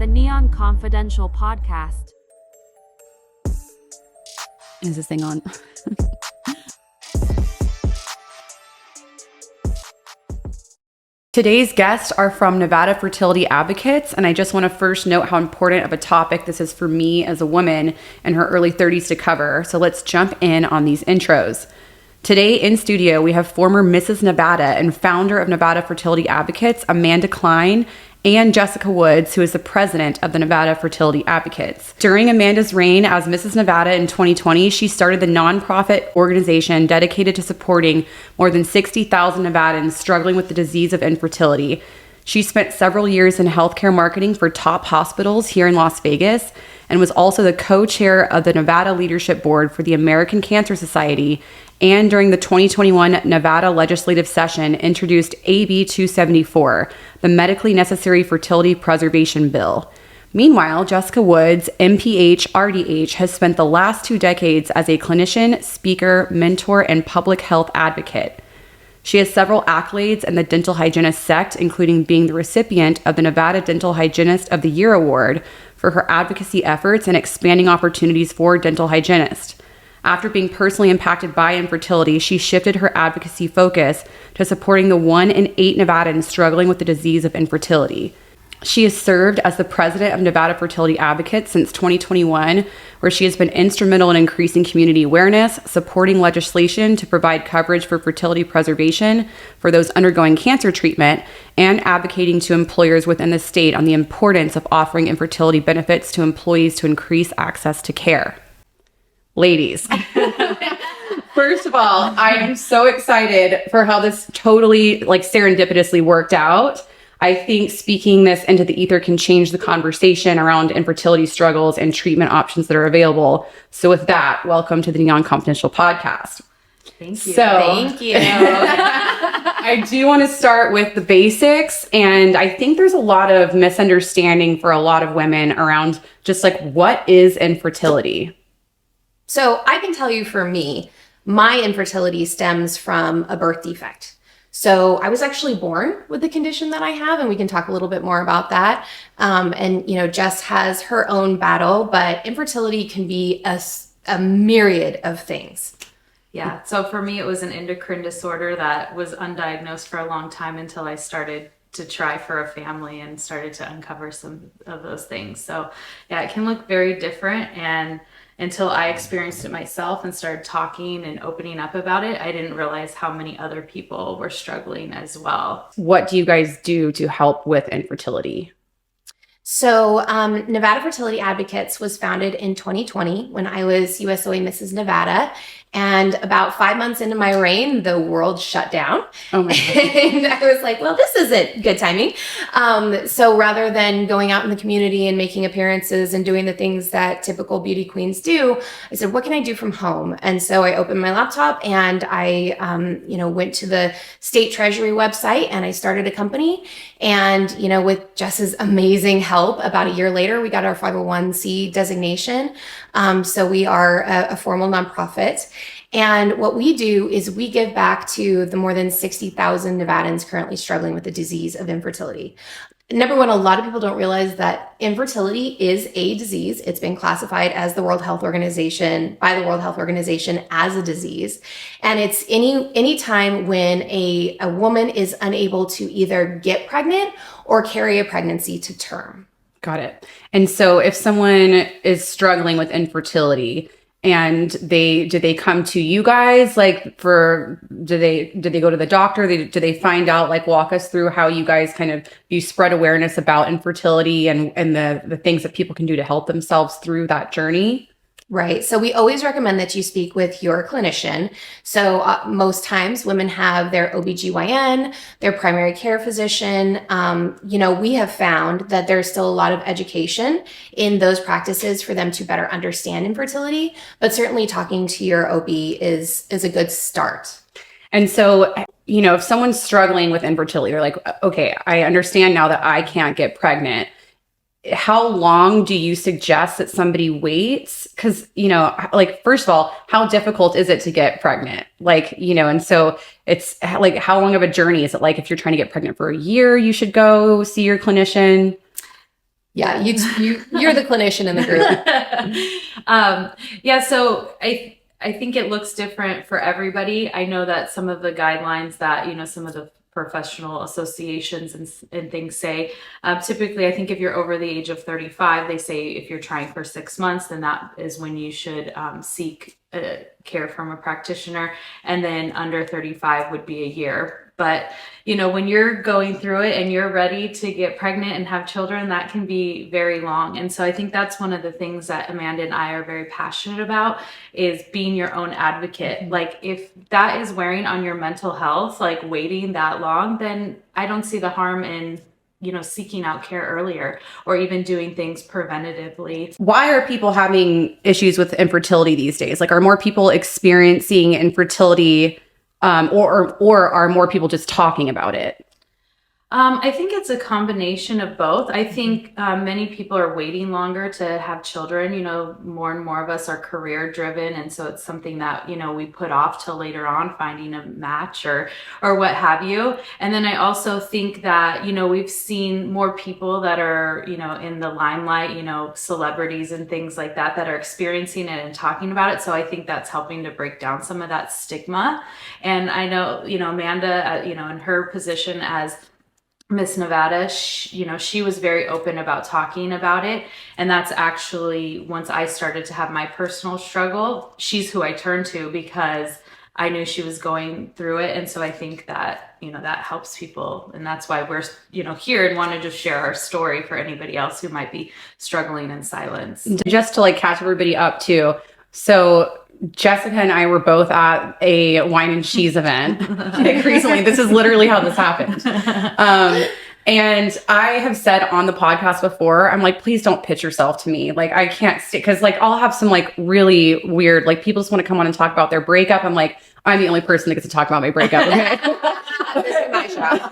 the Neon Confidential podcast. Is this thing on? Today's guests are from Nevada Fertility Advocates, and I just want to first note how important of a topic this is for me as a woman in her early 30s to cover. So let's jump in on these intros. Today in studio, we have former Mrs. Nevada and founder of Nevada Fertility Advocates, Amanda Klein, and Jessica Woods, who is the president of the Nevada Fertility Advocates. During Amanda's reign as Mrs. Nevada in 2020, she started the nonprofit organization dedicated to supporting more than 60,000 Nevadans struggling with the disease of infertility. She spent several years in healthcare marketing for top hospitals here in Las Vegas and was also the co-chair of the Nevada Leadership Board for the American Cancer Society, and during the 2021 Nevada legislative session introduced AB 274, the Medically Necessary Fertility Preservation Bill. Meanwhile, Jessica Woods, MPH, RDH, has spent the last 2 decades as a clinician, speaker, mentor, and public health advocate. She has several accolades in the dental hygienist sect, including being the recipient of the Nevada Dental Hygienist of the Year Award for her advocacy efforts and expanding opportunities for dental hygienists. After being personally impacted by infertility, she shifted her advocacy focus to supporting the 1 in 8 Nevadans struggling with the disease of infertility. She has served as the president of Nevada Fertility Advocates since 2021, where she has been instrumental in increasing community awareness, supporting legislation to provide coverage for fertility preservation for those undergoing cancer treatment, and advocating to employers within the state on the importance of offering infertility benefits to employees to increase access to care. Ladies, first of all, I am so excited for how this totally serendipitously worked out. I think speaking this into the ether can change the conversation around infertility struggles and treatment options that are available. So with that, welcome to the Neon Confidential podcast. Thank you. Thank you. I do want to start with the basics. And I think there's a lot of misunderstanding for a lot of women around just what is infertility? So I can tell you, for me, my infertility stems from a birth defect. So I was actually born with the condition that I have, and we can talk a little bit more about that. Jess has her own battle, but infertility can be a myriad of things. Yeah. So for me, it was an endocrine disorder that was undiagnosed for a long time until I started to try for a family and started to uncover some of those things. So yeah, it can look very different, and until I experienced it myself and started talking and opening up about it, I didn't realize how many other people were struggling as well. What do you guys do to help with infertility? So Nevada Fertility Advocates was founded in 2020 when I was USOA Mrs. Nevada. And about 5 months into my reign, the world shut down. Oh my God. And I was like, well, this isn't good timing. So rather than going out in the community and making appearances and doing the things that typical beauty queens do, I said, what can I do from home? And so I opened my laptop and I, went to the state treasury website and I started a company. And, with Jess's amazing help, about a year later, we got our 501c designation. So we are a formal nonprofit. And what we do is we give back to the more than 60,000 Nevadans currently struggling with the disease of infertility. Number one, a lot of people don't realize that infertility is a disease. It's been classified as by the World Health Organization as a disease. And it's any time when a woman is unable to either get pregnant or carry a pregnancy to term. Got it. And so if someone is struggling with infertility and do they come to you guys do they go to the doctor? Do they find out, walk us through how you guys you spread awareness about infertility and the things that people can do to help themselves through that journey? Right. So we always recommend that you speak with your clinician. So most times women have their OBGYN, their primary care physician. We have found that there's still a lot of education in those practices for them to better understand infertility, but certainly talking to your OB is a good start. And so, if someone's struggling with infertility, or okay, I understand now that I can't get pregnant. How long do you suggest that somebody waits? Because, first of all, how difficult is it to get pregnant? And so it's how long of a journey is it? If you're trying to get pregnant for a year, you should go see your clinician. Yeah, you're the clinician in the group. Yeah, so I think it looks different for everybody. I know that some of the guidelines that, some of the professional associations and things say, typically, I think if you're over the age of 35, they say if you're trying for 6 months, then that is when you should seek care from a practitioner. And then under 35 would be a year. But, when you're going through it and you're ready to get pregnant and have children, that can be very long. And so I think that's one of the things that Amanda and I are very passionate about is being your own advocate. Like if that is wearing on your mental health, like waiting that long, then I don't see the harm in seeking out care earlier or even doing things preventatively. Why are people having issues with infertility these days? Like, are more people experiencing infertility or are more people just talking about it? I think it's a combination of both. I think many people are waiting longer to have children. More and more of us are career driven. And so it's something that, we put off till later on, finding a match or what have you. And then I also think that, we've seen more people that are, in the limelight, celebrities and things like that are experiencing it and talking about it. So I think that's helping to break down some of that stigma. And I know, Amanda, in her position as Miss Nevada, she was very open about talking about it. And that's actually, once I started to have my personal struggle, she's who I turned to because I knew she was going through it. And so I think that, that helps people. And that's why we're, here and want to just share our story for anybody else who might be struggling in silence. Just to catch everybody up too. So Jessica and I were both at a wine and cheese event recently. This is literally how this happened. And I have said on the podcast before, I'm like, please don't pitch yourself to me. I can't stick because I'll have some really weird, people just want to come on and talk about their breakup. I'm like, I'm the only person that gets to talk about my breakup. Okay. This is my show.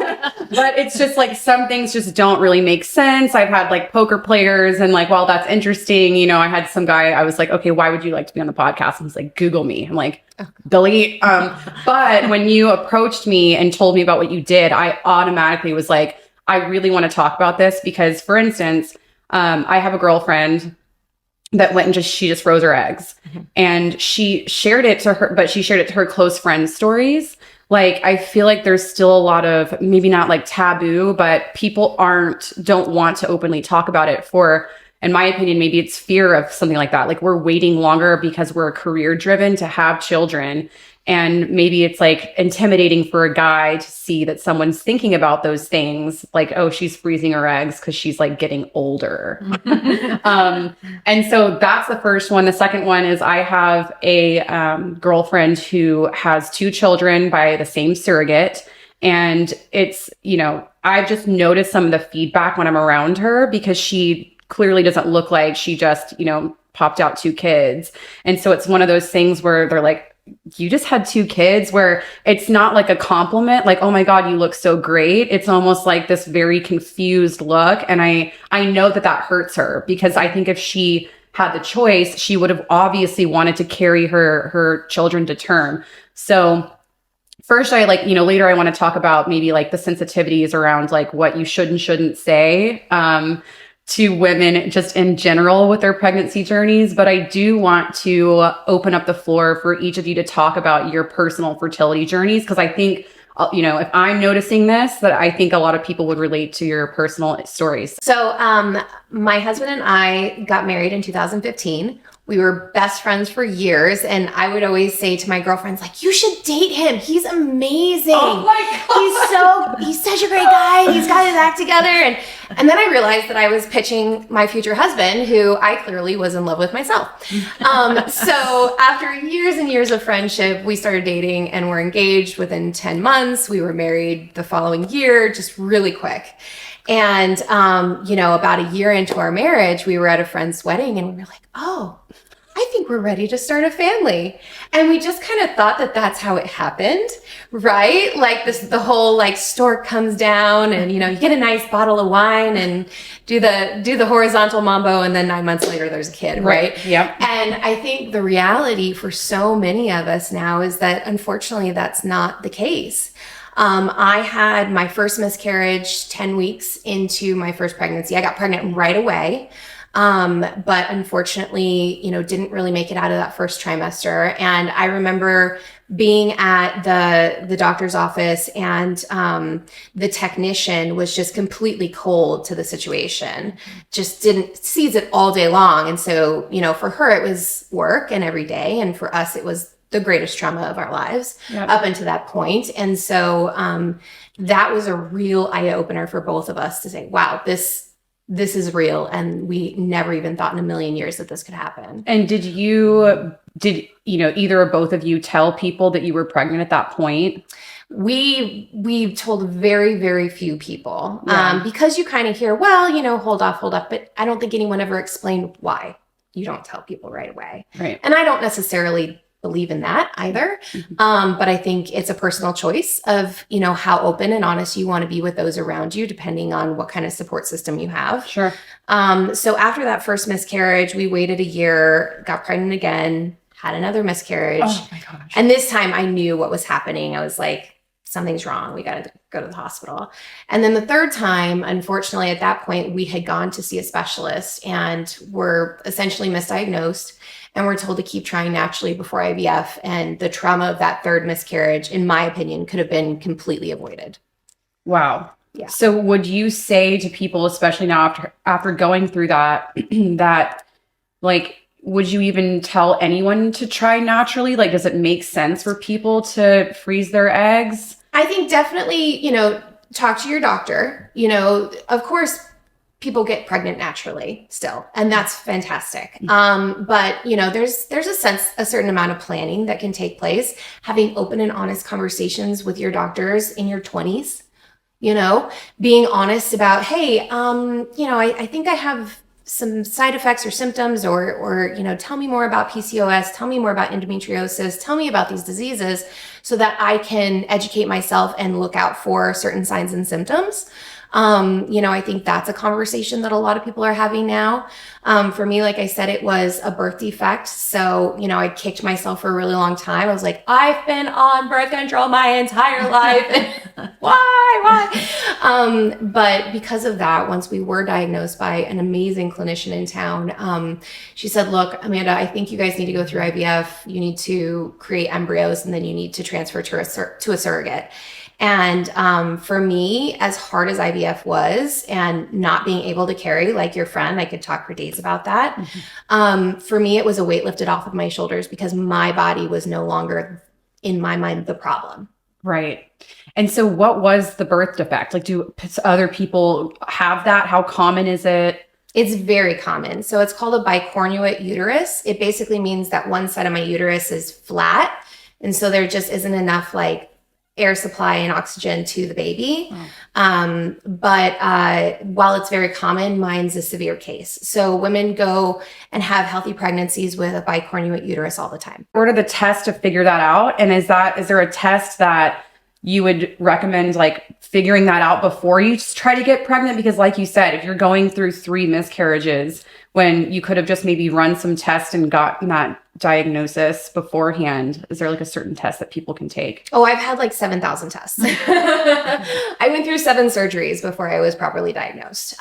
But it's just some things just don't really make sense. I've had poker players and while that's interesting, I had some guy, I was like, okay, why would you like to be on the podcast? And he's like, Google me. I'm like, delete. But when you approached me and told me about what you did, I automatically was like, I really want to talk about this because, for instance, I have a girlfriend that went and she just froze her eggs and she shared it to her, but she shared it to her close friends' stories. I feel like there's still a lot of maybe not taboo, but people don't want to openly talk about it for, in my opinion, maybe it's fear of something like that. We're waiting longer because we're career driven to have children. And maybe it's intimidating for a guy to see that someone's thinking about those things. Oh, she's freezing her eggs because she's getting older. And so that's the first one. The second one is I have a girlfriend who has 2 children by the same surrogate. And it's, I've just noticed some of the feedback when I'm around her because she clearly doesn't look like she just, popped out 2 kids. And so it's one of those things where they're like, you just had 2 kids, where it's not a compliment, oh my God, you look so great. It's almost this very confused look. And I know that hurts her because I think if she had the choice, she would have obviously wanted to carry her children to term. So first, I later I want to talk about maybe the sensitivities around what you should and shouldn't say to women just in general with their pregnancy journeys. But I do want to open up the floor for each of you to talk about your personal fertility journeys. Because I think, if I'm noticing this, that I think a lot of people would relate to your personal stories. So my husband and I got married in 2015. We were best friends for years. And I would always say to my girlfriends, you should date him. He's amazing. Oh my God. He's such a great guy. He's got his act together. And then I realized that I was pitching my future husband, who I clearly was in love with myself. So after years and years of friendship, we started dating and were engaged within 10 months. We were married the following year, just really quick. And, about a year into our marriage, we were at a friend's wedding and we were like, oh, I think we're ready to start a family. And we just kind of thought that that's how it happened, right? The whole stork comes down and, you get a nice bottle of wine and do the horizontal mambo. And then 9 months later, there's a kid, right? Yep. And I think the reality for so many of us now is that unfortunately, that's not the case. I had my first miscarriage 10 weeks into my first pregnancy. I got pregnant right away. But unfortunately, didn't really make it out of that first trimester. And I remember being at the doctor's office, and the technician was just completely cold to the situation, just didn't seize it all day long. And so, for her, it was work and every day. And for us, it was the greatest trauma of our lives up until that point. And so that was a real eye opener for both of us to say, wow, this is real. And we never even thought in a million years that this could happen. And did either or both of you tell people that you were pregnant at that point? We told very, very few people, because you kind of hear, hold off. But I don't think anyone ever explained why you don't tell people right away. Right. And I don't necessarily believe in that either. But I think it's a personal choice of, how open and honest you want to be with those around you, depending on what kind of support system you have. Sure. So after that first miscarriage, we waited a year, got pregnant again, had another miscarriage. Oh my gosh. And this time I knew what was happening. I was like, something's wrong. We got to go to the hospital. And then the third time, unfortunately, at that point, we had gone to see a specialist and were essentially misdiagnosed. And we're told to keep trying naturally before IVF. And the trauma of that third miscarriage, in my opinion, could have been completely avoided. Wow. Yeah. So would you say to people, especially now after going through that, that would you even tell anyone to try naturally? Does it make sense for people to freeze their eggs? I think definitely, talk to your doctor. Of course, people get pregnant naturally still, and that's fantastic. But there's a certain amount of planning that can take place, having open and honest conversations with your doctors in your 20s, being honest about, hey, I think I have some side effects or symptoms, or tell me more about PCOS, tell me more about endometriosis, tell me about these diseases so that I can educate myself and look out for certain signs and symptoms. I think that's a conversation that a lot of people are having now. For me, like I said, it was a birth defect. So, I kicked myself for a really long time. I was like, I've been on birth control my entire life. Why? But because of that, once we were diagnosed by an amazing clinician in town, she said, look, Amanda, I think you guys need to go through IVF. You need to create embryos, and then you need to transfer to a surrogate. And for me, as hard as IVF was and not being able to carry, like your friend, I could talk for days about that. For me, it was a weight lifted off of my shoulders because my body was no longer, in my mind, the problem. Right. And so what was the birth defect? Do other people have that? How common is it? It's very common. So it's called a bicornuate uterus. It basically means that one side of my uterus is flat. And so there just isn't enough air supply and oxygen to the baby. But while it's very common, mine's a severe case. So women go and have healthy pregnancies with a bicornuate uterus all the time. What are the tests to figure that out? And is there a test that you would recommend figuring that out before you try to get pregnant? Because like you said, if you're going through 3 miscarriages when you could have just maybe run some tests and gotten that diagnosis beforehand, is there a certain test that people can take? Oh, I've had 7,000 tests. I went through 7 surgeries before I was properly diagnosed.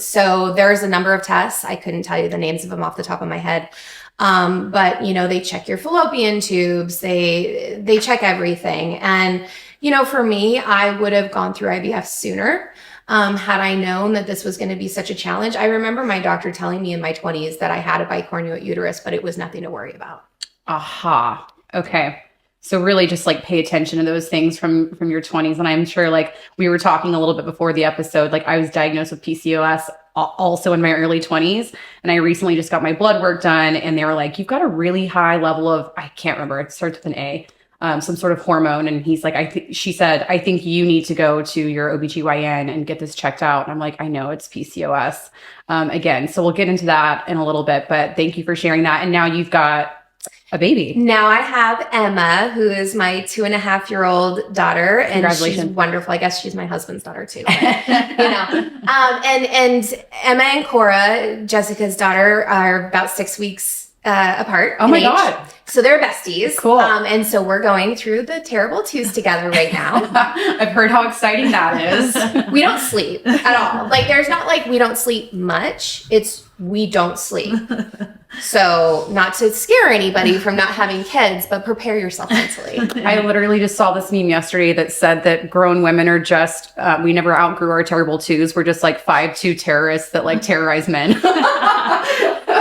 So there's a number of tests. I couldn't tell you the names of them off the top of my head. But they check your fallopian tubes, they check everything. And, for me, I would have gone through IVF sooner. Had I known that this was going to be such a challenge. I remember my doctor telling me in my 20s that I had a bicornuate uterus, but it was nothing to worry about. Aha. Okay. So really just pay attention to those things from your 20s. And I'm sure we were talking a little bit before the episode, I was diagnosed with PCOS also in my early 20s. And I recently just got my blood work done, and they were like, you've got a really high level of, I can't remember, it starts with an A. Some sort of hormone. And he's like, she said, I think you need to go to your OBGYN and get this checked out. And I'm like, I know it's PCOS. Again, so we'll get into that in a little bit, but thank you for sharing that. And now you've got a baby. Now I have Emma, who is my 2.5-year-old daughter, and she's wonderful. I guess she's my husband's daughter too. But, and Emma and Cora, Jessica's daughter, are about 6 weeks apart. Oh my God. So they're besties. Cool. And so we're going through the terrible twos together right now. I've heard how exciting that is. We don't sleep at all. Like, there's not like we don't sleep much. It's we don't sleep. So not to scare anybody from not having kids, but prepare yourself mentally. I literally just saw this meme yesterday that said that grown women are just, we never outgrew our terrible twos. We're just like 5'2" terrorists that like terrorize men.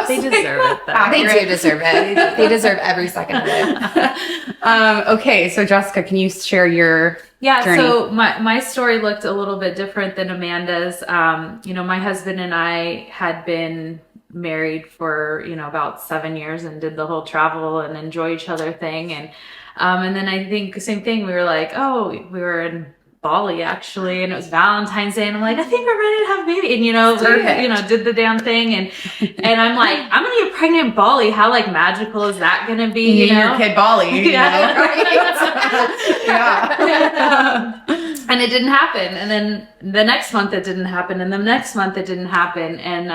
They deserve it, though. They do deserve it. They deserve every second of it. Okay, so Jessica, can you share your journey? So my story looked a little bit different than Amanda's. My husband and I had been married for about 7 years and did the whole travel and enjoy each other thing, and then I think same thing, we were like, we were in Bali actually, and it was Valentine's Day, and I'm like, I think we're ready to have a baby, and we did the damn thing, and I'm like, I'm gonna get pregnant in Bali. How like magical is that gonna be? Your kid Bali. Yeah. Yeah. And it didn't happen, and then the next month it didn't happen, and the next month it didn't happen, and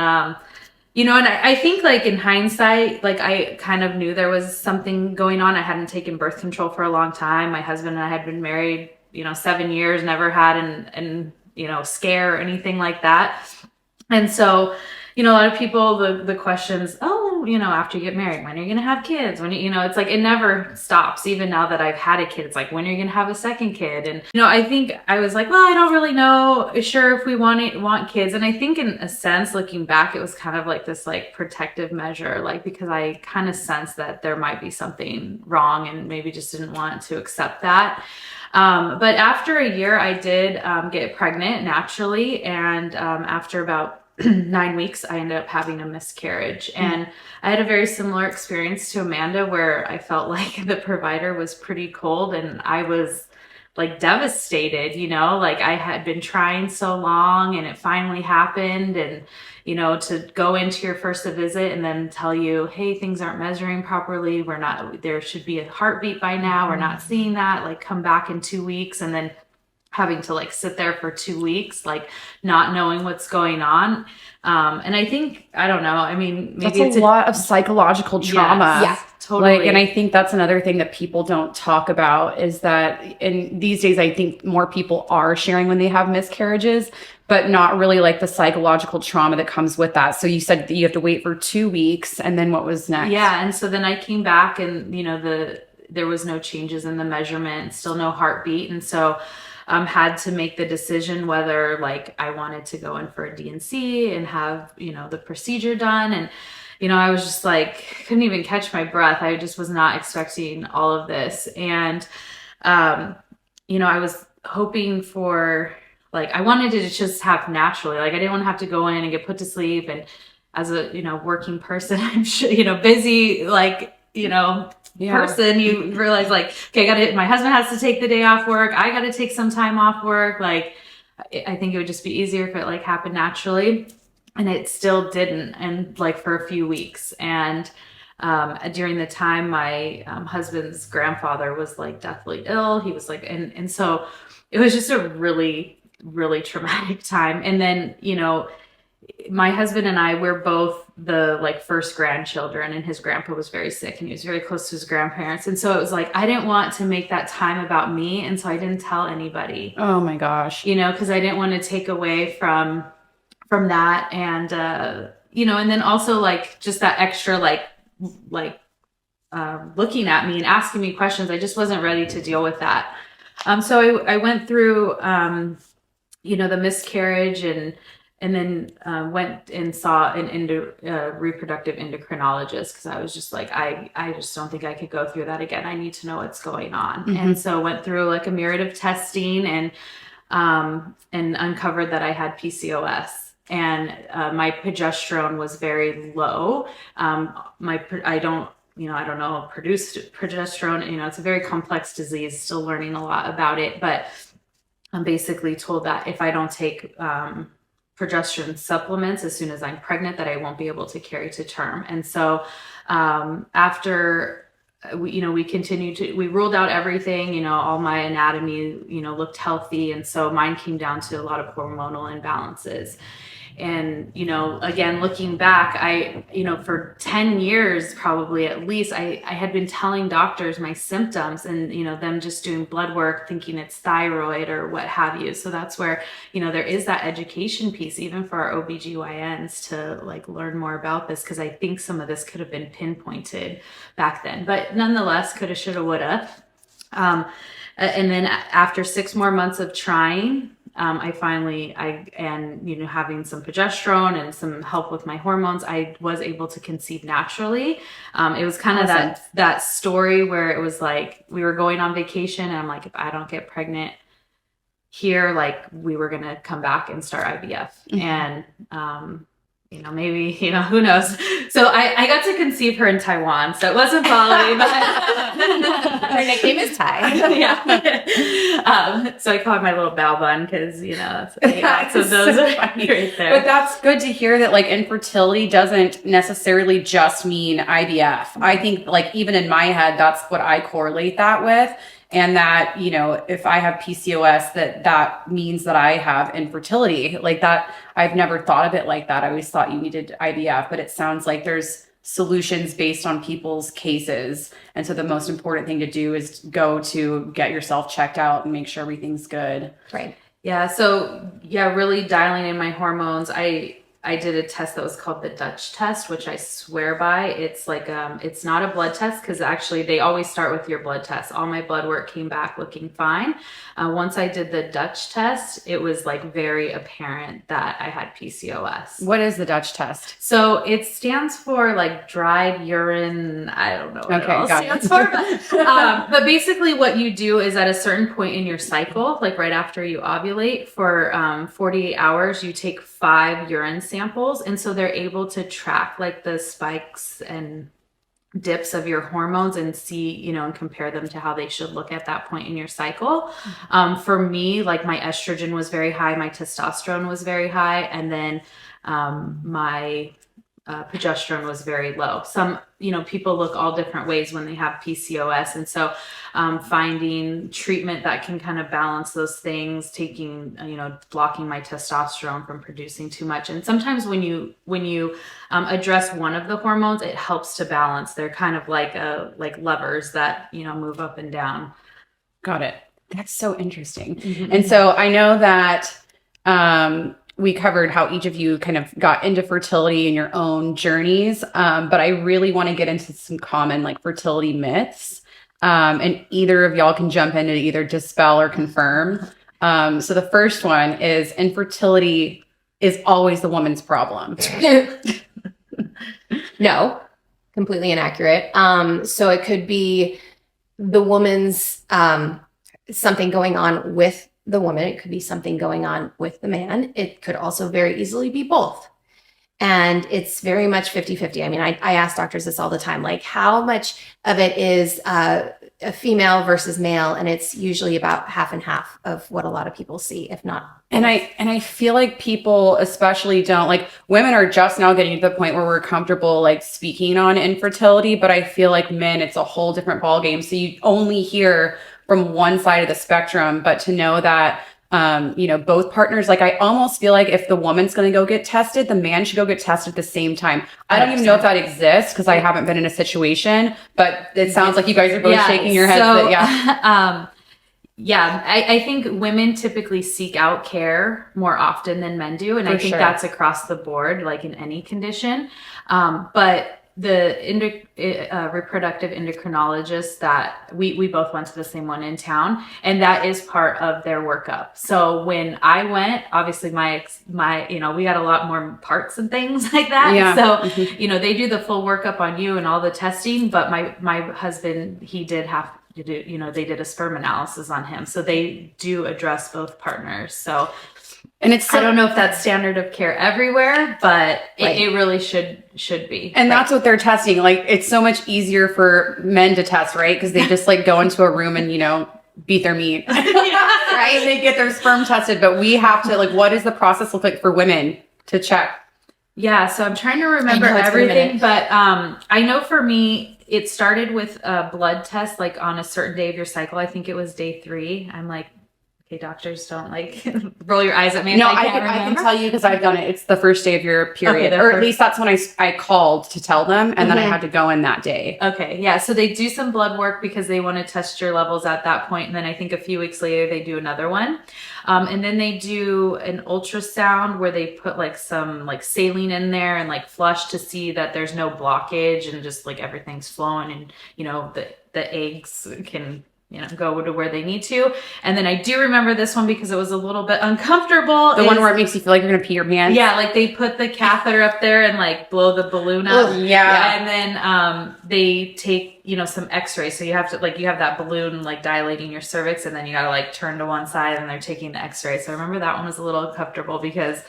and I think like in hindsight, like I kind of knew there was something going on. I hadn't taken birth control for a long time. My husband and I had been married 7 years, never had an scare or anything like that. And so, a lot of people, the questions, after you get married, when are you going to have kids? When it's like, it never stops. Even now that I've had a kid, it's like, when are you going to have a second kid? And, I think I was like, well, I don't really know, sure if we want kids. And I think in a sense, looking back, it was kind of like this like protective measure, like, because I kind of sensed that there might be something wrong and maybe just didn't want to accept that. But after a year, I did get pregnant naturally. And after about 9 weeks, I ended up having a miscarriage. And I had a very similar experience to Amanda, where I felt like the provider was pretty cold, and I was like devastated, like I had been trying so long and it finally happened. And, to go into your first visit and then tell you, hey, things aren't measuring properly. There should be a heartbeat by now. We're not seeing that, like come back in 2 weeks. And then having to like sit there for 2 weeks, like not knowing what's going on. And I think, I don't know, I mean, maybe it's a lot of psychological trauma. Yes, totally. And I think that's another thing that people don't talk about, is that in these days, I think more people are sharing when they have miscarriages, but not really like the psychological trauma that comes with that. So you said that you have to wait for 2 weeks, and then what was next? Yeah. And so then I came back, and, there was no changes in the measurement, still no heartbeat. And so had to make the decision whether like I wanted to go in for a D&C and have, the procedure done. And, I was just like, couldn't even catch my breath. I just was not expecting all of this. And, I was hoping for, like, I wanted to just have naturally, like, I didn't want to have to go in and get put to sleep. And as a, working person, I'm sure, busy, like, person, you realize like, okay, my husband has to take the day off work. I got to take some time off work. Like, I think it would just be easier if it like happened naturally, and it still didn't. And like for a few weeks. And, during the time my, husband's grandfather was like deathly ill, he was like, and so it was just a really, really traumatic time. And then, my husband and I, we're both the like first grandchildren, and his grandpa was very sick and he was very close to his grandparents. And so it was like, I didn't want to make that time about me. And so I didn't tell anybody. Oh my gosh. Cause I didn't want to take away from that. And, and then also like just that extra, looking at me and asking me questions. I just wasn't ready to deal with that. So I went through, the miscarriage, and then went and saw an reproductive endocrinologist, because I was just like, I just don't think I could go through that again. I need to know what's going on. Mm-hmm. And so went through like a myriad of testing, and uncovered that I had PCOS, and my progesterone was very low. I don't produce progesterone. It's a very complex disease, still learning a lot about it, but I'm basically told that if I don't take progesterone supplements as soon as I'm pregnant, that I won't be able to carry to term. And so after we ruled out everything, all my anatomy, looked healthy. And so mine came down to a lot of hormonal imbalances. And, again, looking back, for 10 years, probably at least, I had been telling doctors my symptoms and, them just doing blood work, thinking it's thyroid or what have you. So that's where, there is that education piece, even for our OBGYNs to like learn more about this. Cause I think some of this could have been pinpointed back then, but nonetheless, coulda, shoulda, woulda. And then after 6 more months of trying, having some progesterone and some help with my hormones, I was able to conceive naturally. It was kind of that story where it was like, we were going on vacation and I'm like, if I don't get pregnant here, like we were going to come back and start IVF. And, maybe, who knows? So I got to conceive her in Taiwan. So it wasn't Bali, but her nickname is Tai. So I call her my little bow bun because, so those are funny right there. But that's good to hear that like infertility doesn't necessarily just mean IVF. I think like even in my head, that's what I correlate that with. And that, if I have PCOS, that means that I have infertility. Like that, I've never thought of it like that. I always thought you needed IVF, but it sounds like there's solutions based on people's cases. And so the most important thing to do is go to get yourself checked out and make sure everything's good. Right. Yeah. So really dialing in my hormones. I did a test that was called the Dutch test, which I swear by. It's like, it's not a blood test because actually they always start with your blood test. All my blood work came back looking fine. Once I did the Dutch test, it was like very apparent that I had PCOS. What is the Dutch test? So it stands for like dried urine. I don't know what it all stands for. But basically what you do is at a certain point in your cycle, like right after you ovulate for 48 hours, you take 5 urine samples. And so they're able to track like the spikes and dips of your hormones and see, and compare them to how they should look at that point in your cycle. For me, like my estrogen was very high, my testosterone was very high, and then my progesterone was very low. Some, people look all different ways when they have PCOS. And so finding treatment that can kind of balance those things, taking, blocking my testosterone from producing too much. And sometimes when you address one of the hormones, it helps to balance. They're kind of like levers that, move up and down. Got it. That's so interesting. Mm-hmm. And so I know that, we covered how each of you kind of got into fertility in your own journeys. But I really want to get into some common like fertility myths. And either of y'all can jump in to either dispel or confirm. So the first one is infertility is always the woman's problem. No, completely inaccurate. So it could be the woman's something going on with the woman. It could be something going on with the man. It could also very easily be both. And it's very much 50-50. I mean, I ask doctors this all the time, like how much of it is a female versus male? And it's usually about half and half of what a lot of people see, if not. And I feel like people especially don't like women are just now getting to the point where we're comfortable like speaking on infertility, but I feel like men, it's a whole different ballgame. So you only hear from one side of the spectrum, but to know that, both partners, like I almost feel like if the woman's going to go get tested, the man should go get tested at the same time. I don't even know if that exists because I haven't been in a situation, but it sounds like you guys are both shaking your heads. So, Yeah. I think women typically seek out care more often than men do. And I think that's across the board, like in any condition. But the reproductive endocrinologist that we both went to the same one in town, and that is part of their workup. So when I went, obviously my we got a lot more parts and things like that. Yeah. So, they do the full workup on you and all the testing, but my husband, he did have to do, they did a sperm analysis on him. So they do address both partners. So, and I don't know if that's standard of care everywhere, but it really should be. And that's what they're testing. Like, it's so much easier for men to test, right? Because they just like go into a room and, beat their meat. Right? They get their sperm tested. But we have to, like, what does the process look like for women to check? Yeah, so I'm trying to remember it's been a everything, minute. but I know for me, it started with a blood test, like on a certain day of your cycle. I think it was day 3. I'm like, okay, doctors don't like roll your eyes at me. No, if they I can't can remember. tell you because I've done it. It's the first day of your period, the or at first- least that's when I called to tell them, and then I had to go in that day. Okay, yeah. So they do some blood work because they want to test your levels at that point, and then I think a few weeks later they do another one, and then they do an ultrasound where they put like some like saline in there and like flush to see that there's no blockage and just like everything's flowing, and the eggs can go to where they need to. And then I do remember this one because it was a little bit uncomfortable. The one where it makes you feel like you're gonna pee your pants. Yeah, like they put the catheter up there and like blow the balloon up. Yeah. And then they take, some x-rays. So you have to you have that balloon like dilating your cervix, and then you gotta like turn to one side and they're taking the x-ray. So I remember that one was a little uncomfortable because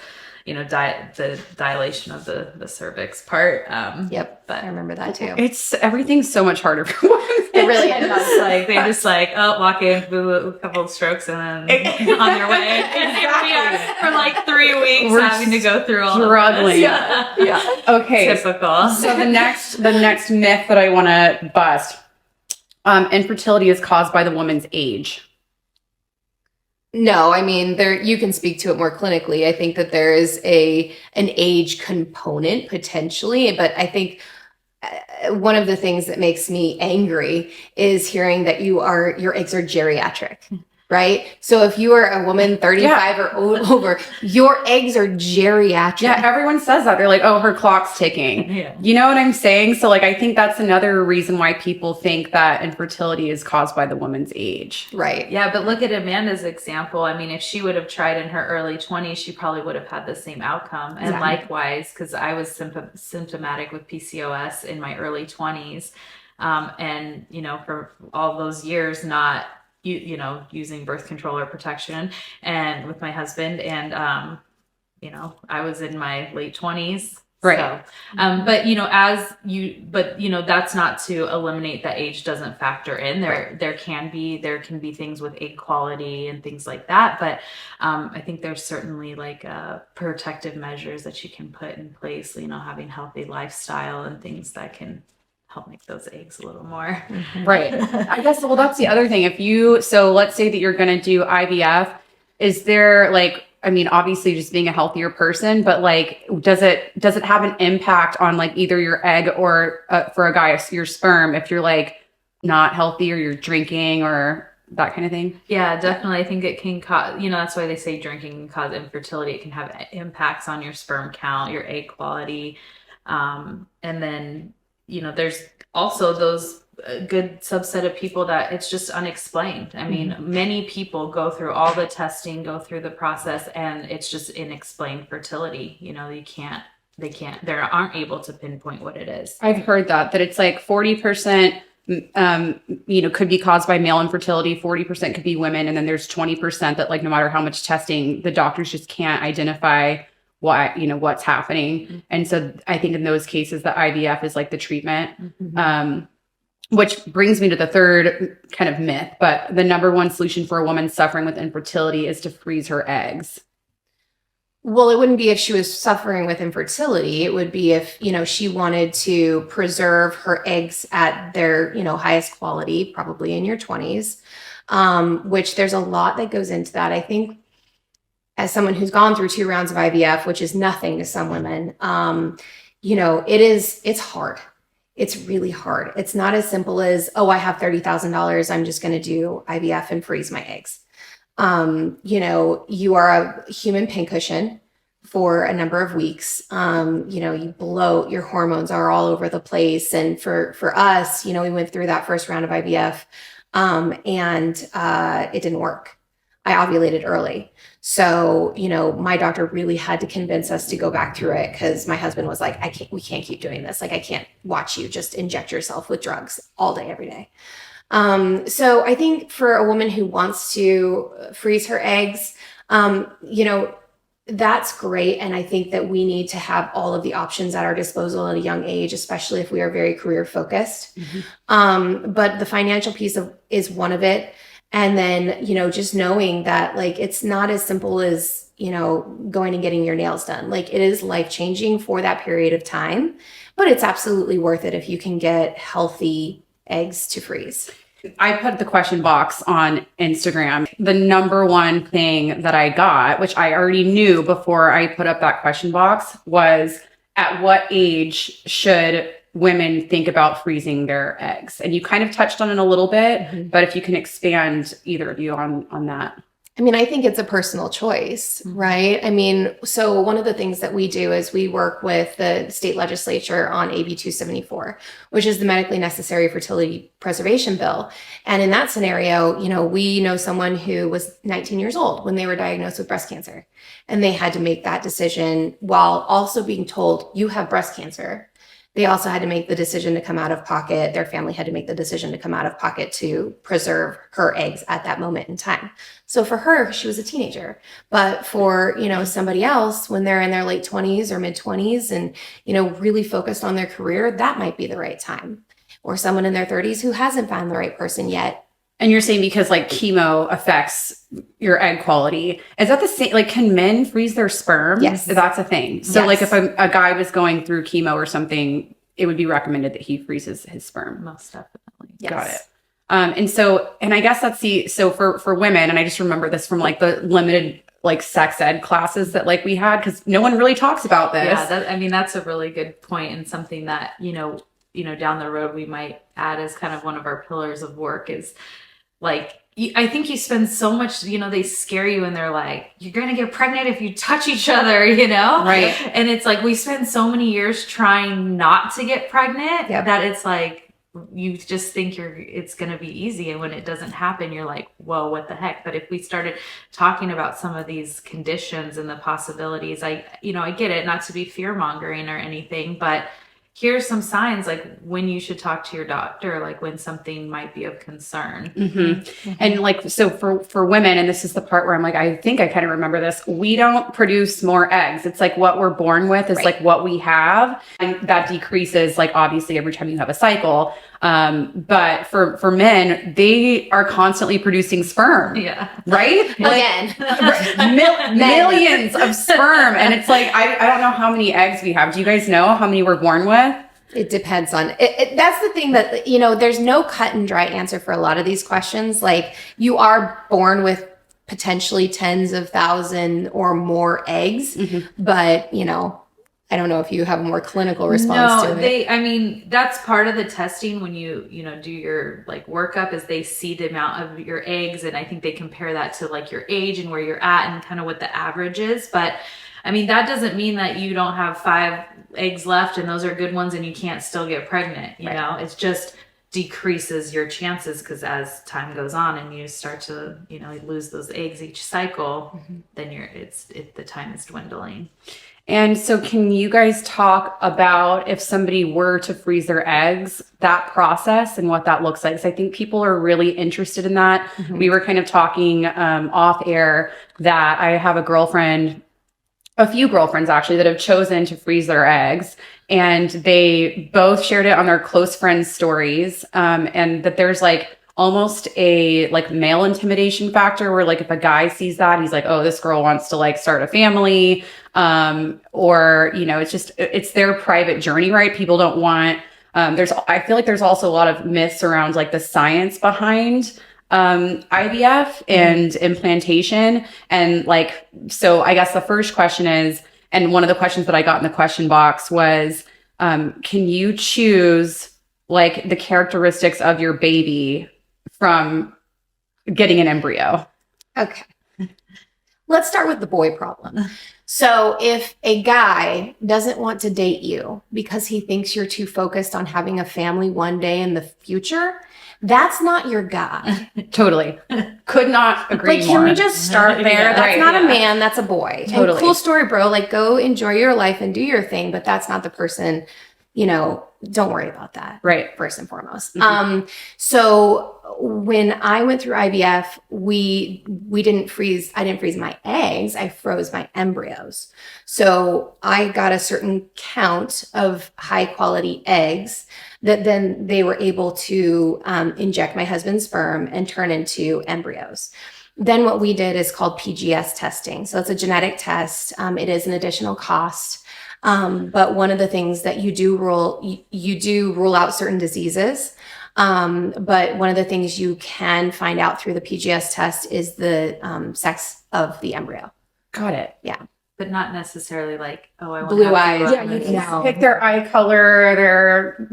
the dilation of the cervix part. Yep, but I remember that too. Everything's so much harder for women. It really And is. it's like they just walk in, do a couple of strokes, and then on their way. And here we are for like 3 weeks We're having to go through all struggling. of this. Yeah. Okay. Typical. So the next myth that I want to bust, infertility is caused by the woman's age. No, I mean, you can speak to it more clinically. I think that there is an age component potentially, but I think one of the things that makes me angry is hearing that your eggs are geriatric. Right? So if you are a woman 35 or over, your eggs are geriatric. Yeah, everyone says that. They're like, oh, her clock's ticking. Yeah. You know what I'm saying? So I think that's another reason why people think that infertility is caused by the woman's age. Right. Yeah, but look at Amanda's example. I mean, if she would have tried in her early 20s, she probably would have had the same outcome. And Exactly. likewise, because I was symptomatic with PCOS in my early 20s. And, for all those years, not using birth control or protection, and with my husband, and I was in my late 20s, right? So, but that's not to eliminate that age doesn't factor in there. Right. There can be things with egg quality and things like that, but I think there's certainly protective measures that you can put in place, having healthy lifestyle and things that can help make those eggs a little more. Right. I guess, well, that's the other thing. So let's say that you're going to do IVF, is there obviously just being a healthier person, but does it have an impact on either your egg or for a guy, your sperm, if you're not healthy or you're drinking or that kind of thing? Yeah, definitely. I think it can cause, that's why they say drinking can cause infertility. It can have impacts on your sperm count, your egg quality. And then, there's also those good subset of people that it's just unexplained. I mean, many people go through all the testing, go through the process, and it's just unexplained fertility. They aren't able to pinpoint what it is. I've heard that it's 40%, could be caused by male infertility, 40% could be women. And then there's 20% that no matter how much testing, the doctors just can't identify what's happening. And so I think in those cases, the IVF is the treatment, which brings me to the third kind of myth, but the number one solution for a woman suffering with infertility is to freeze her eggs. Well, it wouldn't be if she was suffering with infertility. It would be if, she wanted to preserve her eggs at their, highest quality, probably in your 20s, which there's a lot that goes into that. I think as someone who's gone through 2 rounds of IVF, which is nothing to some women, it's hard. It's really hard. It's not as simple as, oh, I have $30,000. I'm just going to do IVF and freeze my eggs. You are a human pincushion for a number of weeks. You bloat, your hormones are all over the place. And for us, we went through that first round of IVF, and it didn't work. I ovulated early. So, my doctor really had to convince us to go back through it because my husband was like, we can't keep doing this. I can't watch you just inject yourself with drugs all day, every day. So I think for a woman who wants to freeze her eggs, that's great. And I think that we need to have all of the options at our disposal at a young age, especially if we are very career focused. But the financial piece is one of it. And then, just knowing that it's not as simple as going and getting your nails done. Like, it is life-changing for that period of time, but it's absolutely worth it if you can get healthy eggs to freeze. I put the question box on Instagram. The number one thing that I got, which I already knew before I put up that question box, was at what age should women think about freezing their eggs? And you kind of touched on it a little bit, but if you can expand, either of you, on that. I mean, I think it's a personal choice, right? I mean, so one of the things that we do is we work with the state legislature on AB 274, which is the medically necessary fertility preservation bill. And in that scenario, we know someone who was 19 years old when they were diagnosed with breast cancer, and they had to make that decision while also being told, you have breast cancer. They also had to make the decision to come out of pocket. Their family had to make the decision to come out of pocket to preserve her eggs at that moment in time. So for her, she was a teenager. But for, somebody else, when they're in their late 20s or mid 20s and, really focused on their career, that might be the right time. Or someone in their 30s who hasn't found the right person yet. And you're saying because like chemo affects your egg quality. Is that the same? Like, can men freeze their sperm? Yes. That's a thing. So Yes. like if a guy was going through chemo or something, it would be recommended that he freezes his sperm. Most definitely. Yes. Got it. And I guess that's so for women, and I just remember this from like the limited like sex ed classes that like we had, because no one really talks about this. Yeah, that's a really good point, and something that, down the road we might add as kind of one of our pillars of work is like, I think you spend so much, they scare you and they're like, you're going to get pregnant if you touch each other, Right. And it's like, we spend so many years trying not to get pregnant Yep. that it's like, you just think it's going to be easy. And when it doesn't happen, you're like, whoa, what the heck? But if we started talking about some of these conditions and the possibilities, I get it, not to be fear mongering or anything, but here's some signs like when you should talk to your doctor, like when something might be of concern. Mm-hmm. And like, so for women, and this is the part where I'm like, I think I kind of remember this, we don't produce more eggs. It's like what we're born with is like what we have. And that decreases like obviously every time you have a cycle. But for men, they are constantly producing sperm. Yeah. Right? Again. Millions of sperm. And it's like, I don't know how many eggs we have. Do you guys know how many we're born with? It depends on it. That's the thing that, there's no cut and dry answer for a lot of these questions. Like, you are born with potentially tens of thousands or more eggs, but, I don't know if you have a more clinical response to it. That's part of the testing when you do your like workup, is they see the amount of your eggs, and I think they compare that to like your age and where you're at and kind of what the average is. But that doesn't mean that you don't have 5 eggs left and those are good ones and you can't still get pregnant. You know, it's just decreases your chances, because as time goes on and you start to lose those eggs each cycle, then the time is dwindling. And so can you guys talk about if somebody were to freeze their eggs, that process and what that looks like? So I think people are really interested in that. We were kind of talking off air that I have a few girlfriends actually that have chosen to freeze their eggs, and they both shared it on their close friends' stories. And that there's like almost a like male intimidation factor where like if a guy sees that, he's like, oh, this girl wants to like start a family. Or, it's their private journey, right? People don't want, I feel like there's also a lot of myths around like the science behind, IVF and implantation. And like, so I guess the first question is, and one of the questions that I got in the question box was, can you choose like the characteristics of your baby from getting an embryo? Okay. Let's start with the boy problem. So if a guy doesn't want to date you because he thinks you're too focused on having a family one day in the future, that's not your guy. Totally. Could not agree more. Can we just start there? That's not a man, that's a boy. Totally. And cool story, bro. Like, go enjoy your life and do your thing, but that's not the person, don't worry about that. Right. First and foremost. So when I went through IVF, I didn't freeze my eggs. I froze my embryos. So I got a certain count of high quality eggs that then they were able to inject my husband's sperm and turn into embryos. Then what we did is called PGS testing. So it's a genetic test. It is an additional cost. But one of the things that you do rule out certain diseases. But one of the things you can find out through the PGS test is the sex of the embryo. Got it. Yeah. But not necessarily like, oh, I want Blue eyes. Yeah, you can't pick their eye color, their,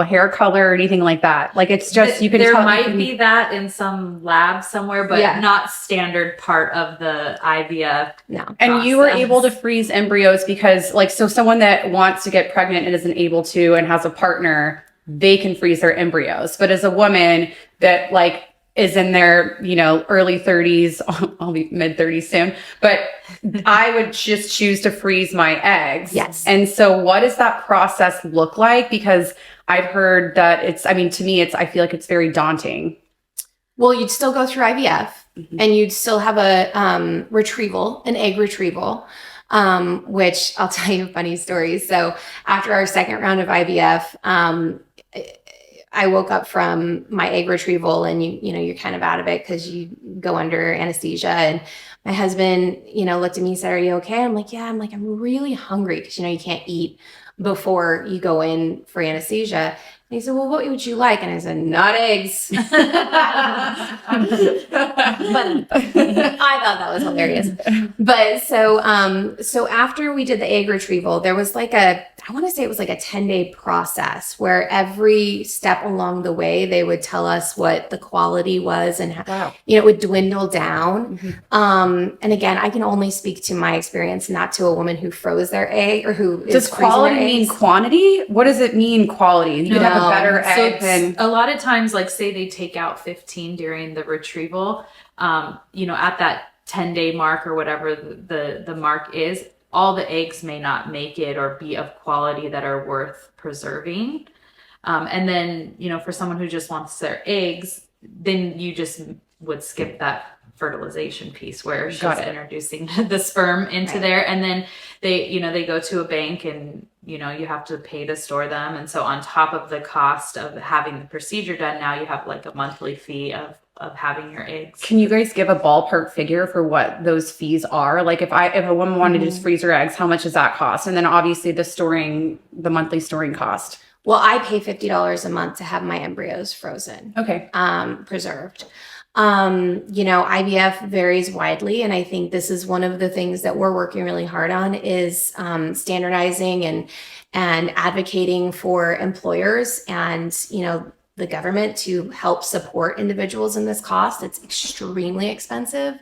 hair color, or anything like that. Like it's just, you can there tell. might be that in some lab somewhere, but Yeah. not standard part of the IVF. No. And you were process. able to freeze embryos because so someone that wants to get pregnant and isn't able to and has a partner, they can freeze their embryos. But as a woman that is in their, early 30s, I'll be mid 30s soon, but I would just choose to freeze my eggs. Yes. And so what does that process look like? Because I've heard that to me, I feel like it's very daunting. Well, you'd still go through IVF and you'd still have a an egg retrieval, which I'll tell you a funny story. So after our second round of IVF, I woke up from my egg retrieval and you're kind of out of it because you go under anesthesia. And my husband, looked at me and said, "Are you okay?" I'm like, "Yeah." I'm like, "I'm really hungry," because, you can't eat before you go in for anesthesia. And he said, "Well, what would you like?" And I said, "Not eggs." But I thought that was hilarious. But so after we did the egg retrieval, there was I want to say it was like a 10-day process where every step along the way, they would tell us what the quality was and how, it would dwindle down. And again, I can only speak to my experience, not to a woman who froze their egg or who Does quality mean quantity? What does it mean, quality? You could have a better egg than... A lot of times, say they take out 15 during the retrieval, at that 10-day mark or whatever the mark is, all the eggs may not make it or be of quality that are worth preserving. And then, for someone who just wants their eggs, then you just would skip that fertilization piece where she's introducing the sperm into there. And then they go to a bank and, you have to pay to store them. And so on top of the cost of having the procedure done, now you have a monthly fee of having your eggs. Can you guys give a ballpark figure for what those fees are? Like if a woman wanted to just freeze her eggs, how much does that cost? And then obviously the monthly storing cost. Well, I pay $50 a month to have my embryos frozen. Okay. Preserved. IVF varies widely. And I think this is one of the things that we're working really hard on is standardizing and advocating for employers and, the government to help support individuals in this cost. It's extremely expensive.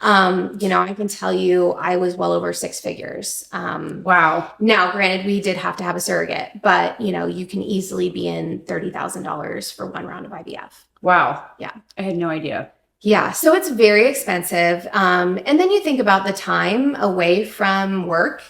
I can tell you I was well over six figures. Wow. Now, granted, we did have to have a surrogate, but you can easily be in $30,000 for one round of IVF. Wow. Yeah. I had no idea. Yeah. So it's very expensive. And then you think about the time away from work.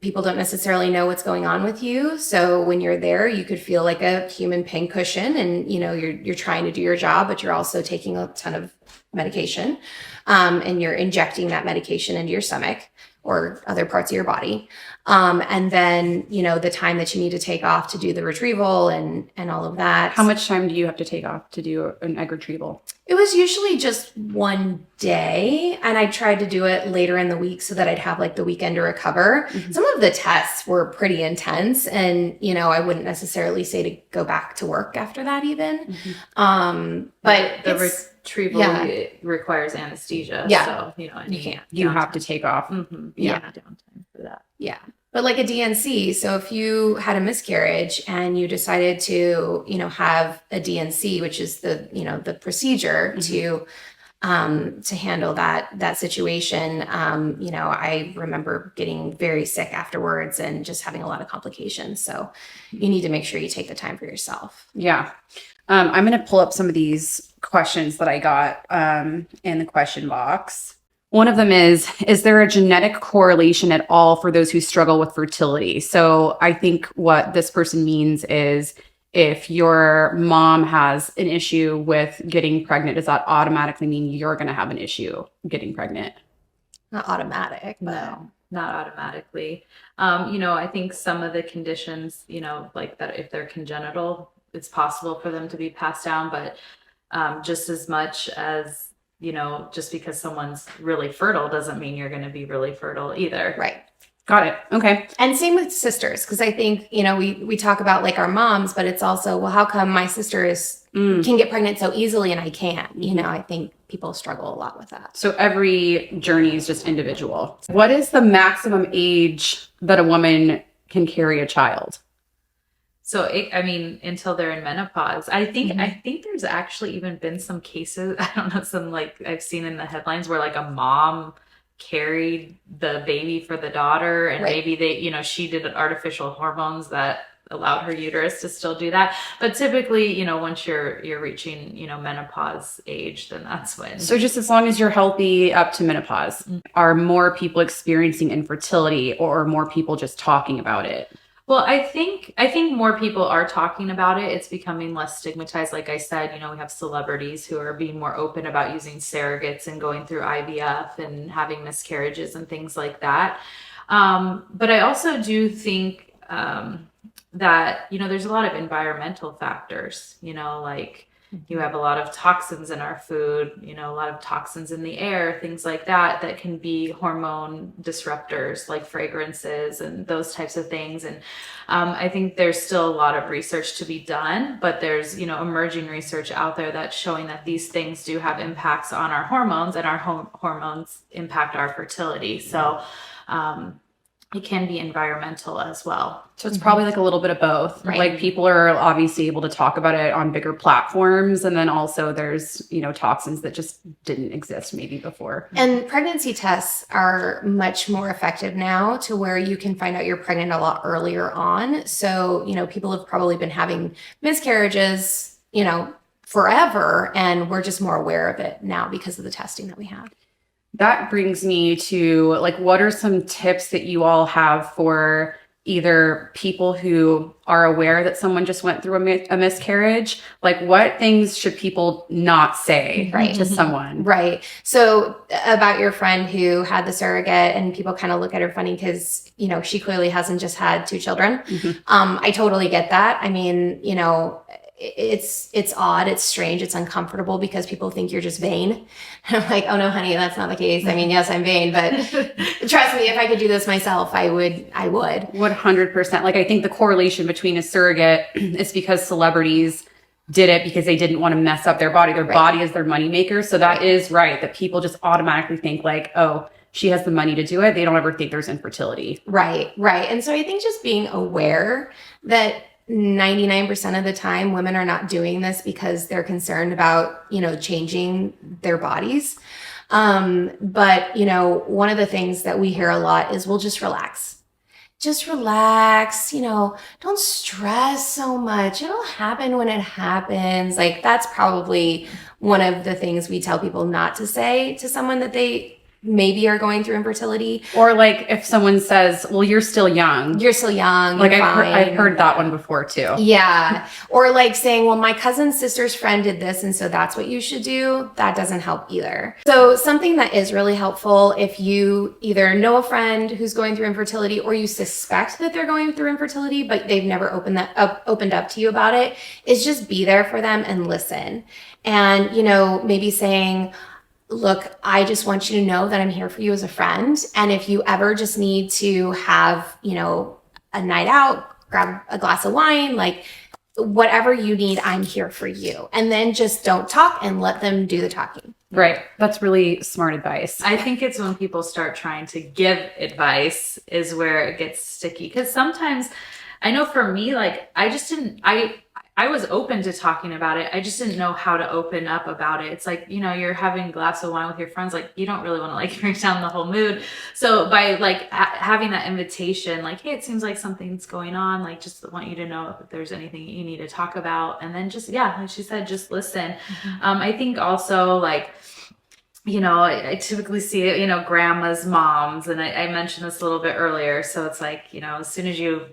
People don't necessarily know what's going on with you. So when you're there, you could feel like a human pincushion and, you're trying to do your job, but you're also taking a ton of medication, and you're injecting that medication into your stomach or other parts of your body. And then, the time that you need to take off to do the retrieval and all of that. How much time do you have to take off to do an egg retrieval? It was usually just one day, and I tried to do it later in the week so that I'd have the weekend to recover. Mm-hmm. Some of the tests were pretty intense, and I wouldn't necessarily say to go back to work after that even. Mm-hmm. But the retrieval requires anesthesia. Yeah. So, you can't. You have to take off. Mm-hmm. Yeah. Downtime for that. Yeah. But like a DNC, so if you had a miscarriage and you decided to, have a DNC, which is the procedure to handle that situation, I remember getting very sick afterwards and just having a lot of complications. So you need to make sure you take the time for yourself. Yeah. I'm going to pull up some of these questions that I got in the question box. One of them is there a genetic correlation at all for those who struggle with fertility? So I think what this person means is if your mom has an issue with getting pregnant, does that automatically mean you're going to have an issue getting pregnant? Not automatic, but... No, not automatically. I think some of the conditions, like that, if they're congenital, it's possible for them to be passed down, but just as much as, just because someone's really fertile doesn't mean you're going to be really fertile either. Right. Got it. Okay. And same with sisters, because I think, we talk about like our moms, but it's also, well, how come my sister can get pregnant so easily and I can't? I think people struggle a lot with that. So every journey is just individual. What is the maximum age that a woman can carry a child? So, until they're in menopause. I think there's actually even been some cases, I don't know, some like I've seen in the headlines where like a mom carried the baby for the daughter, and maybe they, she did artificial hormones that allowed her uterus to still do that. But typically, once you're reaching, menopause age, then that's when. So just as long as you're healthy up to menopause, are more people experiencing infertility, or are more people just talking about it? Well, I think more people are talking about it. It's becoming less stigmatized. Like I said, we have celebrities who are being more open about using surrogates and going through IVF and having miscarriages and things like that. But I also do think that, there's a lot of environmental factors, like you have a lot of toxins in our food, a lot of toxins in the air, things like that, that can be hormone disruptors like fragrances and those types of things. And I think there's still a lot of research to be done, but there's, emerging research out there that's showing that these things do have impacts on our hormones, and our hormones impact our fertility. So, it can be environmental as well. So it's probably like a little bit of both. Right. Like people are obviously able to talk about it on bigger platforms. And then also there's, toxins that just didn't exist maybe before. And pregnancy tests are much more effective now, to where you can find out you're pregnant a lot earlier on. So, people have probably been having miscarriages, forever. And we're just more aware of it now because of the testing that we have. That brings me to like, what are some tips that you all have for either people who are aware that someone just went through a miscarriage? Like, what things should people not say to someone? Right. So about your friend who had the surrogate, and people kind of look at her funny because, she clearly hasn't just had 2 children. I totally get that. I mean, it's odd, it's strange, it's uncomfortable because people think you're just vain. And I'm like, oh no, honey, that's not the case. I mean, yes, I'm vain, but trust me, if I could do this myself, I would. 100%. Like, I think the correlation between a surrogate is because celebrities did it because they didn't want to mess up their body. Their body is their moneymaker. So that is right, that people just automatically think like, oh, she has the money to do it. They don't ever think there's infertility. Right. And so I think just being aware that 99% of the time women are not doing this because they're concerned about, changing their bodies. But, one of the things that we hear a lot is, well, just relax. Just relax, don't stress so much. It'll happen when it happens. Like, that's probably one of the things we tell people not to say to someone that they maybe are going through infertility. Or like if someone says, well, you're still young. Like I've heard that one before too. Yeah. Or like saying, well, my cousin's sister's friend did this, and so that's what you should do. That doesn't help either. So something that is really helpful, if you either know a friend who's going through infertility, or you suspect that they're going through infertility, but they've never opened up to you about it, is just be there for them and listen. And, maybe saying, look, I just want you to know that I'm here for you as a friend. And if you ever just need to have, a night out, grab a glass of wine, like whatever you need, I'm here for you. And then just don't talk and let them do the talking. Right. That's really smart advice. I think it's when people start trying to give advice is where it gets sticky. Because sometimes, I know for me, like I was open to talking about it. I just didn't know how to open up about it. It's like, you're having a glass of wine with your friends. Like, you don't really want to like bring down the whole mood. So by like having that invitation, like, hey, it seems like something's going on. Like, just want you to know if there's anything you need to talk about. And then just, yeah, like she said, just listen. I think also like, I typically see it, grandmas, moms, and I mentioned this a little bit earlier. So it's like, as soon as you're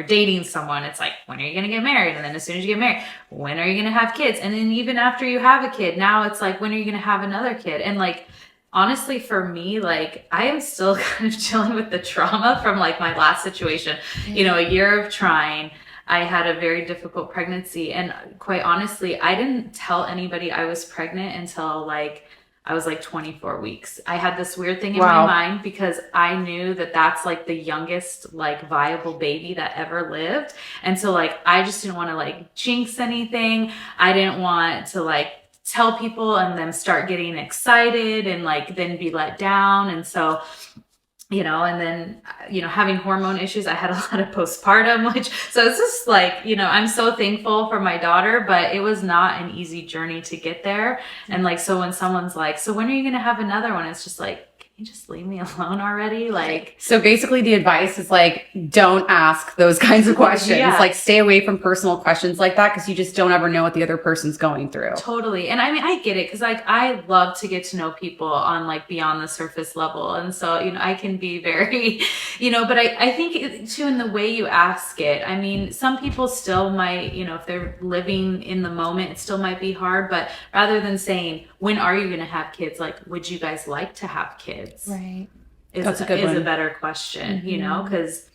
dating someone, it's like, when are you going to get married? And then as soon as you get married, when are you going to have kids? And then even after you have a kid, now it's like, when are you going to have another kid? And like, honestly, for me, like, I am still kind of dealing with the trauma from like my last situation, a year of trying. I had a very difficult pregnancy. And quite honestly, I didn't tell anybody I was pregnant until I was 24 weeks. I had this weird thing in my mind because I knew that that's the youngest viable baby that ever lived. And so I just didn't want to jinx anything. I didn't want to tell people and then start getting excited and then be let down. And so and then, having hormone issues, I had a lot of postpartum, so it's just I'm so thankful for my daughter, but it was not an easy journey to get there. And so when someone's so when are you going to have another one? It's just can you just leave me alone already? So basically the advice is don't ask those kinds of questions. Yeah. Stay away from personal questions like that, because you just don't ever know what the other person's going through. Totally. And I mean, I get it, because I love to get to know people on beyond the surface level. And so, I can be very, but I think too, in the way you ask it, I mean, some people still might, if they're living in the moment, it still might be hard. But rather than saying, when are you going to have kids? Would you guys like to have kids? Right. That's a good one. Is a better question, because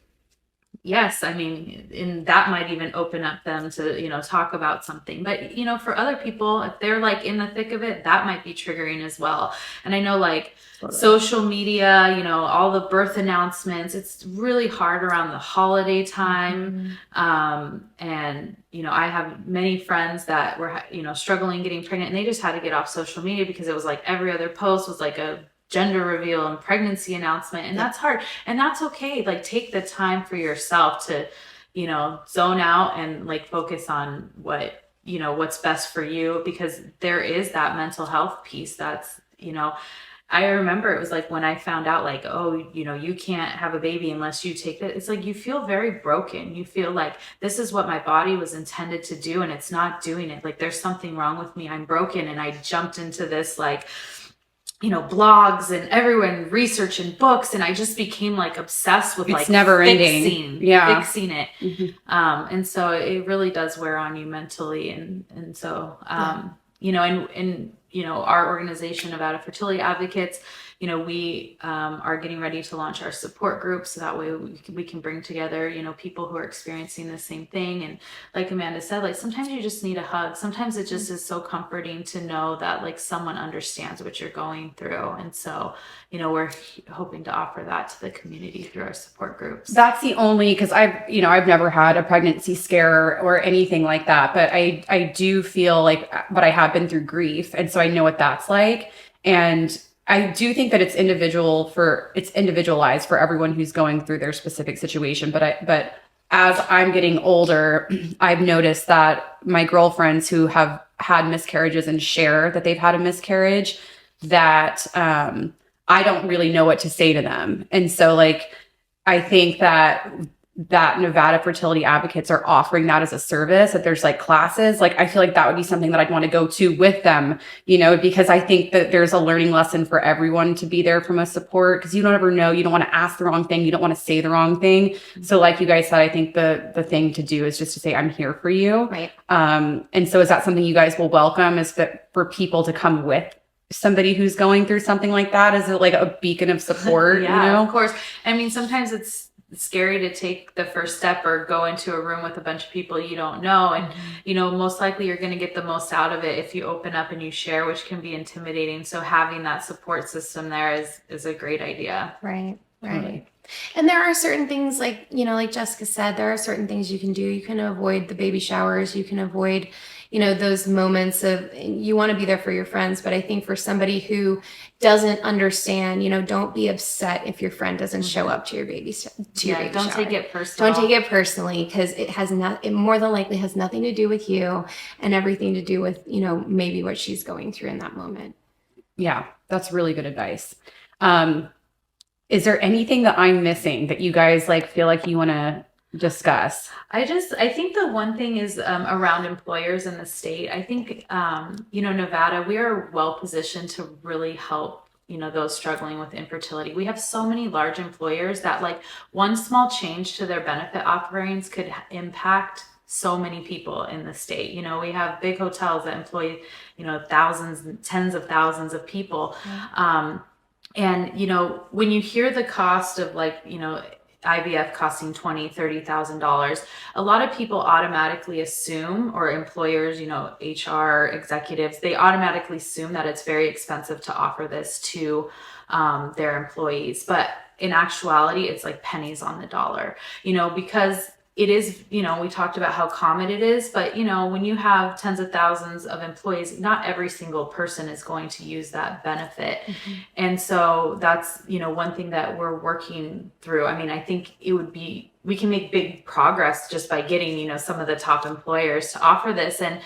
yes, I mean, and that might even open up them to, talk about something. But, for other people, if they're in the thick of it, that might be triggering as well. And I know social media, all the birth announcements, it's really hard around the holiday time. And, I have many friends that were, struggling getting pregnant, and they just had to get off social media because it was every other post was a gender reveal and pregnancy announcement, and that's hard, and that's okay. Take the time for yourself to zone out and focus on what's best for you, because there is that mental health piece that's I remember it was when I found out oh, you can't have a baby unless you take it. It's you feel very broken. You feel this is what my body was intended to do, and it's not doing it. There's something wrong with me. I'm broken. And I jumped into this blogs and everyone research and books, and I just became obsessed with it's never fixing, ending. Fixing it. And so it really does wear on you mentally, and so and our organization, Nevada Fertility Advocates, we are getting ready to launch our support group, so that way we can bring together, people who are experiencing the same thing. And like Amanda said, sometimes you just need a hug. Sometimes it just is so comforting to know that someone understands what you're going through. And so, we're hoping to offer that to the community through our support groups. That's the only, because I've never had a pregnancy scare or anything like that, but I do feel but I have been through grief, and so I know what that's like. And I do think that it's individualized for everyone who's going through their specific situation. But as I'm getting older, I've noticed that my girlfriends who have had miscarriages and share that they've had a miscarriage, that I don't really know what to say to them. And so I think that Nevada Fertility Advocates are offering that as a service, that there's classes. I feel that would be something that I'd want to go to with them, because I think that there's a learning lesson for everyone to be there from a support, because you don't ever know. You don't want to ask the wrong thing. You don't want to say the wrong thing. So like you guys said, I think the thing to do is just to say, I'm here for you. Right. And so is that something you guys will welcome, is that for people to come with somebody who's going through something like that? Is it a beacon of support? Yeah, of course. I mean, sometimes it's scary to take the first step or go into a room with a bunch of people you don't know, and most likely you're going to get the most out of it if you open up and you share, which can be intimidating. So having that support system there is a great idea. Right. And there are certain things like Jessica said, there are certain things you can do. You can avoid the baby showers. You can avoid, those moments of, you want to be there for your friends. But I think for somebody who doesn't understand, don't be upset if your friend doesn't show up to your baby shower. Don't take it personally. Don't take it personally, because it more than likely has nothing to do with you and everything to do with, maybe what she's going through in that moment. Yeah, that's really good advice. Is there anything that I'm missing that you guys feel you want to discuss? I think the one thing is around employers in the state. I think, Nevada, we are well positioned to really help, those struggling with infertility. We have so many large employers that one small change to their benefit offerings could impact so many people in the state. We have big hotels that employ, thousands, tens of thousands of people. And, when you hear the cost of IVF costing $20,000-$30,000, a lot of people automatically assume, or employers, HR executives, they automatically assume that it's very expensive to offer this to their employees. But in actuality, it's like pennies on the dollar, because it is, we talked about how common it is, but when you have tens of thousands of employees, not every single person is going to use that benefit. And so that's, one thing that we're working through. I mean, I think we can make big progress just by getting, some of the top employers to offer this. And,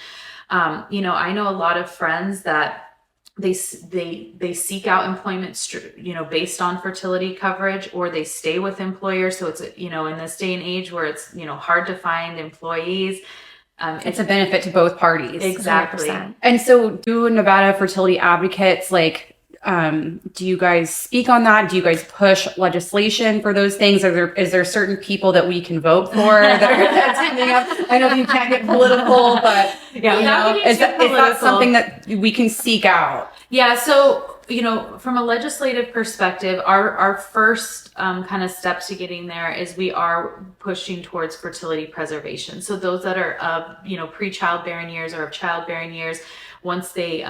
I know a lot of friends that they seek out employment, based on fertility coverage, or they stay with employers. So it's, in this day and age where it's, hard to find employees. It's a benefit to both parties. Exactly. 100%. And so do Nevada fertility advocates, do you guys speak on that? Do you guys push legislation for those things? Is there certain people that we can vote for that's coming up? I know you can't get political, but is that something that we can seek out? Yeah. So, from a legislative perspective, our first kind of step to getting there is we are pushing towards fertility preservation. So those that are of, pre-childbearing years or of childbearing years, once they,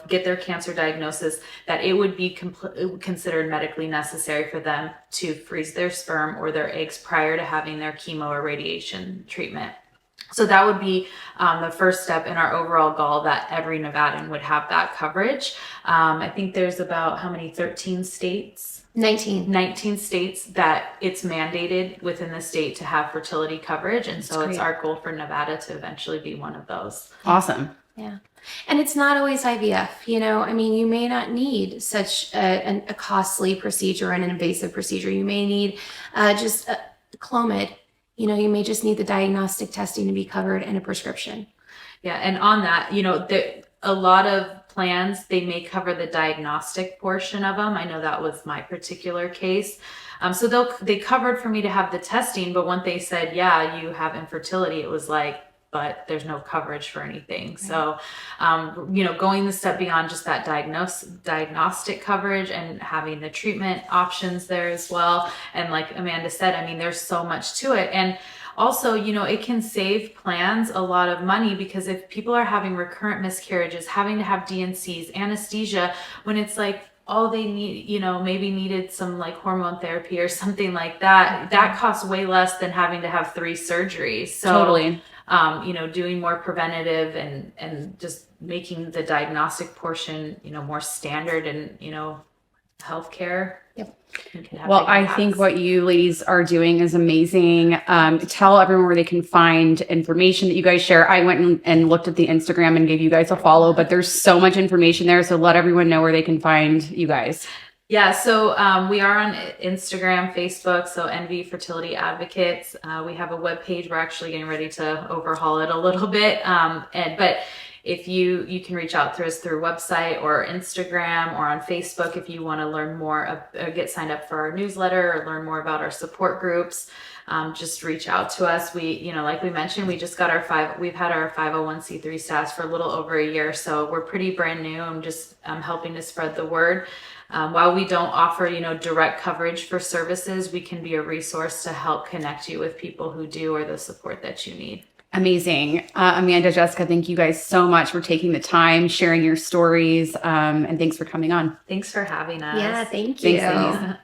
get their cancer diagnosis, that it would be considered medically necessary for them to freeze their sperm or their eggs prior to having their chemo or radiation treatment. So that would be the first step in our overall goal, that every Nevadan would have that coverage. I think there's about 13 states? 19 states that it's mandated within the state to have fertility coverage. And so it's our goal for Nevada to eventually be one of those. Awesome. Yeah. And it's not always IVF, I mean, you may not need such a costly procedure and an invasive procedure. You may need just a Clomid. You may just need the diagnostic testing to be covered and a prescription. Yeah. And on that, a lot of plans, they may cover the diagnostic portion of them. I know that was my particular case. So they covered for me to have the testing, but when they said, yeah, you have infertility, it was like, but there's no coverage for anything. Right. So, going the step beyond just that diagnostic coverage and having the treatment options there as well. And like Amanda said, I mean, there's so much to it. And also, it can save plans a lot of money, because if people are having recurrent miscarriages, having to have DNCs, anesthesia, when it's like, all they need, maybe needed some like hormone therapy or something like that, that costs way less than having to have 3 surgeries. So Totally. Doing more preventative and just making the diagnostic portion, more standard and, healthcare. Yep. Well, I think what you ladies are doing is amazing. Tell everyone where they can find information that you guys share. I went and looked at the Instagram and gave you guys a follow, but there's so much information there. So let everyone know where they can find you guys. Yeah, so we are on Instagram, Facebook, so NV Fertility Advocates. We have a webpage. We're actually getting ready to overhaul it a little bit. But if you can reach out to us through website or Instagram or on Facebook if you want to learn more, get signed up for our newsletter or learn more about our support groups. Just reach out to us. We, like we mentioned, we just got we've had our 501c3 status for a little over a year. So we're pretty brand new. I'm just helping to spread the word. While we don't offer, direct coverage for services, we can be a resource to help connect you with people who do, or the support that you need. Amazing. Amanda, Jessica, thank you guys so much for taking the time, sharing your stories, and thanks for coming on. Thanks for having us. Yeah, thank you. Thanks, ladies.